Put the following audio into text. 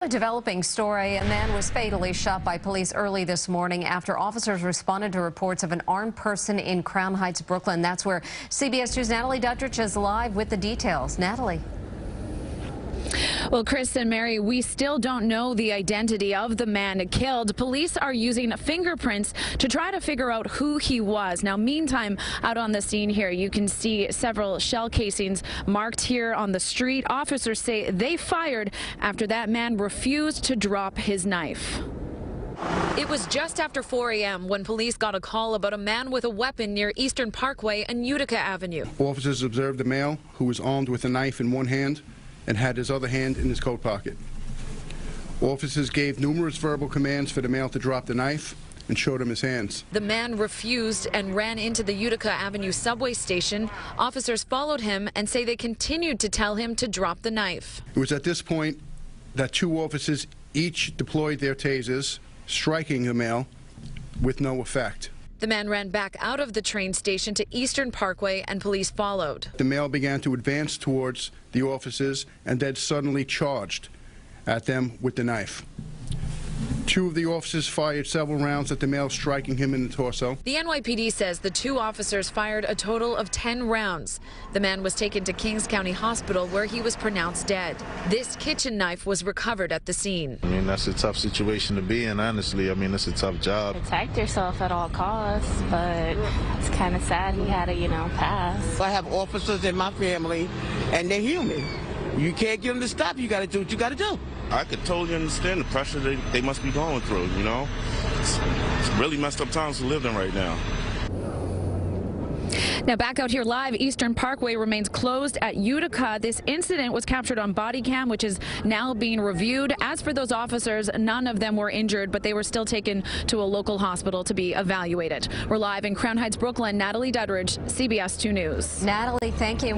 A developing story. A man was fatally shot by police early this morning after officers responded to reports of an armed person in Crown Heights, Brooklyn. That's where CBS 2's Natalie Duddridge is live with the details. Natalie. Well, Chris and Mary, we still don't know the identity of the man killed. Police are using fingerprints to try to figure out who he was. Now, meantime, out on the scene here, you can see several shell casings marked here on the street. Officers say they fired after that man refused to drop his knife. It was just after 4 a.m. when police got a call about a man with a weapon near Eastern Parkway and Utica Avenue. Officers observed a male who was armed with a knife in one hand and had his other hand in his coat pocket. Officers gave numerous verbal commands for the male to drop the knife and showed him his hands. The man refused and ran into the Utica Avenue subway station. Officers followed him and say they continued to tell him to drop the knife. It was at this point that two officers each deployed their tasers, striking the male with no effect. The man ran back out of the train station to Eastern Parkway and police followed. The male began to advance towards the officers and then suddenly charged at them with the knife. Two of the officers fired several rounds at the male, striking him in the torso. The NYPD says the two officers fired a total of 10 rounds. The man was taken to Kings County Hospital where he was pronounced dead. This kitchen knife was recovered at the scene. I mean, that's a tough situation to be in, honestly. I mean, it's a tough job. Protect yourself at all costs, but it's kind of sad he had to, pass. I have officers in my family, and they're human. You can't get them to stop. You got to do what you got to do. I could totally understand the pressure they must be going through, It's really messed up times to live in right now. Now back out here live, Eastern Parkway remains closed at Utica. This incident was captured on body cam, which is now being reviewed. As for those officers, none of them were injured, but they were still taken to a local hospital to be evaluated. We're live in Crown Heights, Brooklyn. Natalie Duddridge, CBS 2 News. Natalie, thank you.